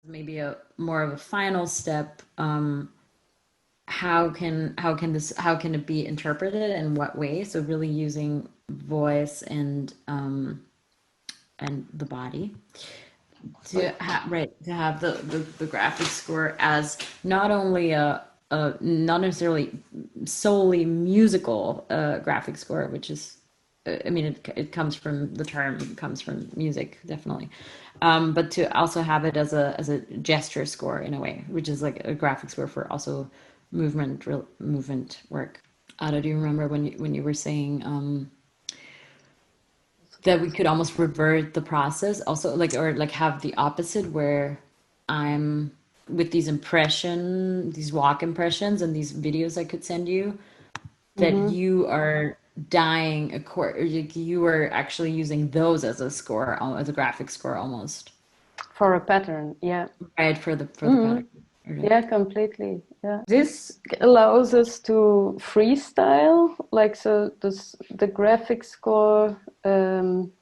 maybe a more of a final step, how can it be interpreted, in what way? So really using voice and the body to have, right, to have the graphic score as not only a not necessarily solely musical graphic score, which is I mean, it comes from the term, it comes from music, definitely. But to also have it as a gesture score in a way, which is like a graphic score for also movement work. Ada, do you remember when you were saying that we could almost revert the process, also like, or like have the opposite, where I'm with these walk impressions and these videos I could send you, that Mm-hmm. you are dying a chord, or you are actually using those as a score, as a graphic score almost, For a pattern, yeah. right, for the Mm-hmm. pattern. Right. Yeah, completely. Yeah. This allows us to freestyle, like, so this, the graphic score,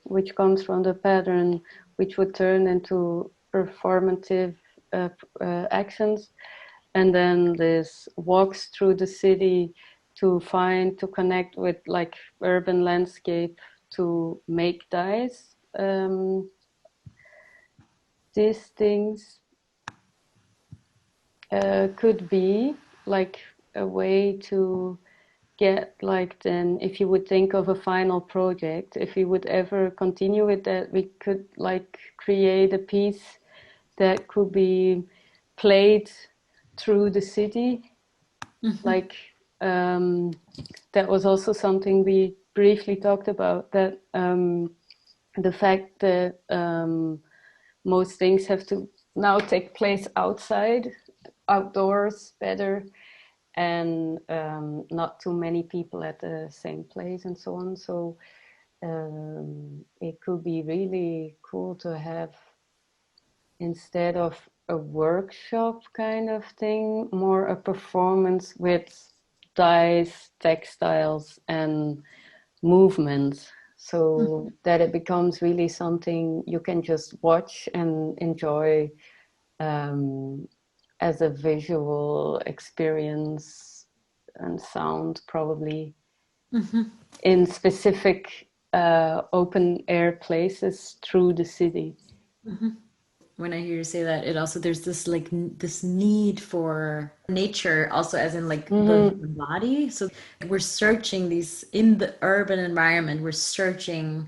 which comes from the pattern, which would turn into performative actions, and then this walks through the city to connect with like urban landscape to make dice. These things could be like a way to get, like, then if you would think of a final project, if you would ever continue with that, we could like create a piece that could be played through the city, like, um, that was also something we briefly talked about, that the fact that most things have to now take place outside, outdoors better, and not too many people at the same place and so on. So it could be really cool to have, instead of a workshop kind of thing, more a performance with dyes, textiles, and movement. So that it becomes really something you can just watch and enjoy, um, as a visual experience, and sound probably, in specific open air places through the city. When I hear you say that, it also, there's this like this need for nature also, as in like the Mm-hmm. human body. So we're searching these in the urban environment, we're searching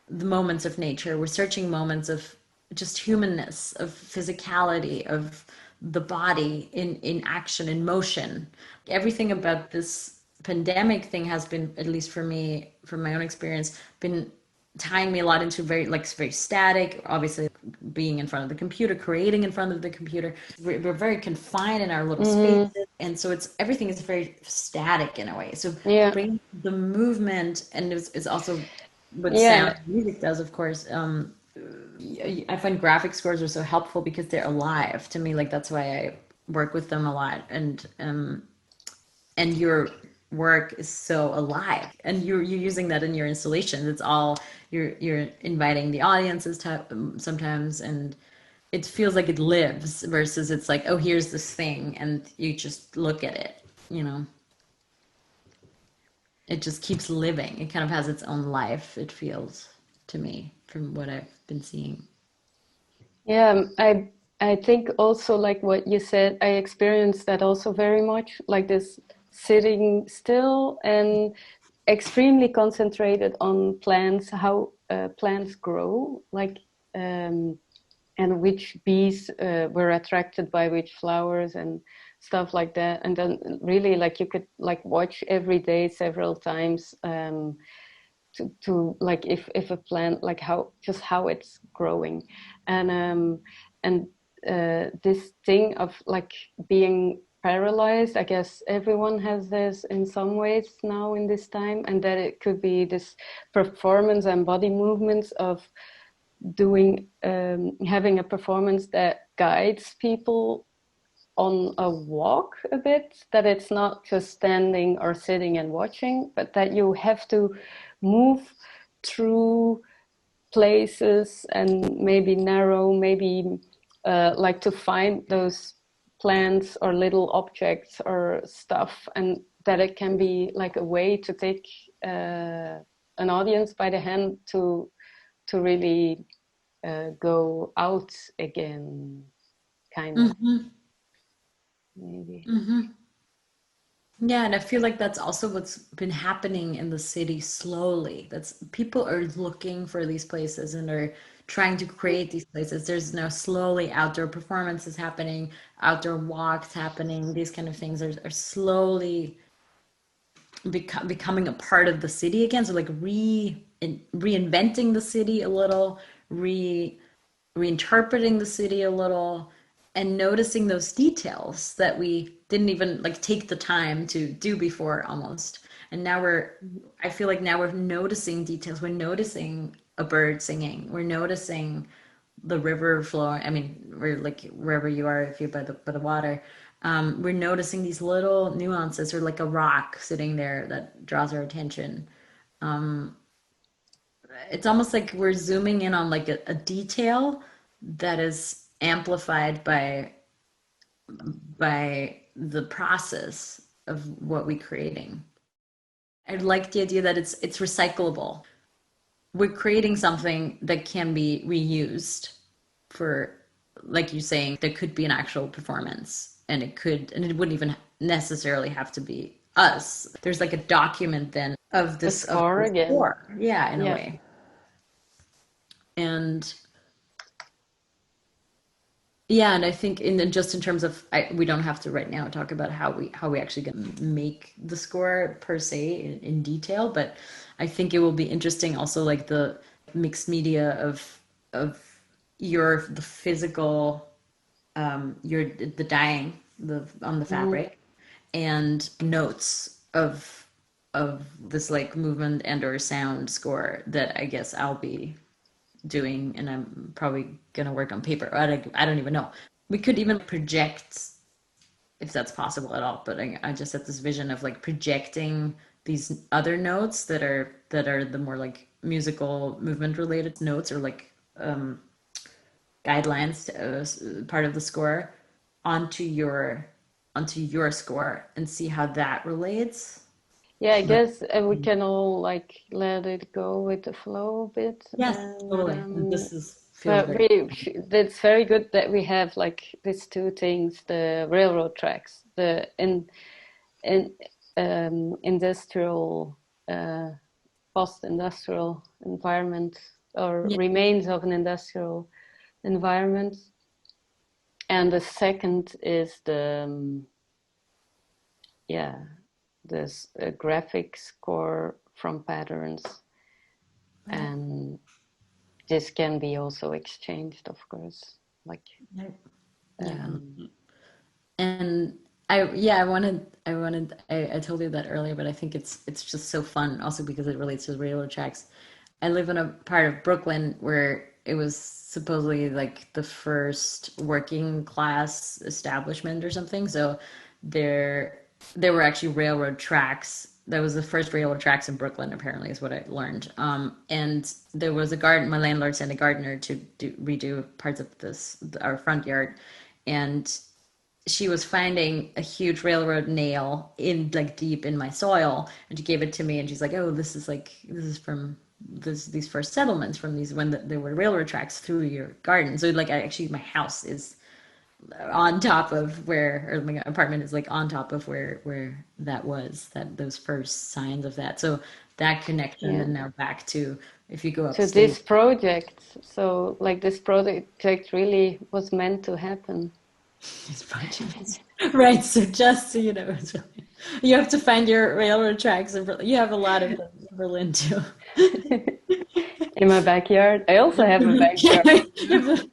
the moments of nature, we're searching moments of just humanness, of physicality, of the body in action, in motion. Everything about this pandemic thing has been, at least for me, from my own experience, been tying me a lot into very static, obviously, being in front of the computer, creating in front of the computer. We're very confined in our little Mm-hmm. spaces, and so it's, everything is very static in a way. So Yeah, bring the movement, and it's also what sound yeah, and music does, of course. I find graphic scores are so helpful because they're alive to me. Like, that's why I work with them a lot. And your work is so alive, and you're using that in your installations. It's all, you're inviting the audiences to sometimes, and it feels like it lives, versus it's like, oh, here's this thing, and you just look at it, you know. It just keeps living. It kind of has its own life, it feels to me, from what I've been seeing. yeah. I think also, like what you said, I experienced that also very much, like this sitting still and extremely concentrated on plants, how plants grow, like, um, and which bees were attracted by which flowers and stuff like that. And then really, like, you could like watch every day several times, to like, if a plant, like how, just how it's growing, and this thing of like being paralyzed, I guess everyone has this in some ways now in this time, and that it could be this performance and body movements of doing, having a performance that guides people on a walk a bit, that it's not just standing or sitting and watching, but that you have to move through places, and maybe narrow, maybe like to find those plants or little objects or stuff, and that it can be like a way to take an audience by the hand to really go out again, kind of. Mm-hmm. Maybe. Mm-hmm. Yeah, and I feel like that's also what's been happening in the city slowly. That's people are looking for these places and are trying to create these places. There's now slowly outdoor performances happening, outdoor walks happening. These kind of things are slowly becoming a part of the city again. So like reinventing the city a little, reinterpreting the city a little, and noticing those details that we didn't even like take the time to do before almost. And now I feel like now we're noticing details. We're noticing a bird singing. We're noticing the river flowing. I mean, we're like wherever you are, if you're by the water, we're noticing these little nuances, or like a rock sitting there that draws our attention. It's almost like we're zooming in on like a detail that is amplified by the process of what we're creating. I like the idea that it's recyclable. We're creating something that can be reused for, like you're saying, there could be an actual performance, and it wouldn't even necessarily have to be us. There's like a document then of The this of score the again. score. Yeah, in a Yeah. way. And yeah, and I think just in terms of we don't have to right now talk about how we actually gonna make the score per se in detail, but I think it will be interesting also like the mixed media of the physical your the dyeing on the Mm. fabric and notes of this like movement and or sound score that I guess I'll be doing, and I'm probably gonna work on paper. I don't even know. We could even project if that's possible at all. But I just had this vision of like projecting these other notes that are the more like musical movement related notes, or like guidelines to, part of the score onto your score and see how that relates. Yeah, I Like, guess we can all like let it go with the flow a bit, yes, and totally. And this is feels but very it's very good that we have like these two things: the railroad tracks, the in industrial, uh, post-industrial environment, or yeah. remains of an industrial environment, and the second is the yeah, this graphic score from patterns, and this can be also exchanged, of course, like Yeah. um, And I told you that earlier, but I think it's just so fun also because it relates to railroad tracks. I live in a part of Brooklyn where it was supposedly like the first working class establishment or something. So there there were actually railroad tracks. That was the first railroad tracks in Brooklyn, apparently, is what I learned. And there was a garden. My landlord sent a gardener to redo parts of our front yard, and she was finding a huge railroad nail in like deep in my soil, and she gave it to me, and she's like, "Oh, this is from these first settlements from these when there were railroad tracks through your garden." So like, actually, my house is on top of where, or my apartment is like on top of where that was, that those first signs of that. So that connection, yeah. and now back to if you go So upstate. so like this project really was meant to happen. It's project. Right. So just so you know, you have to find your railroad tracks in Berlin. You have a lot of them in Berlin too. In my backyard. I also have a backyard.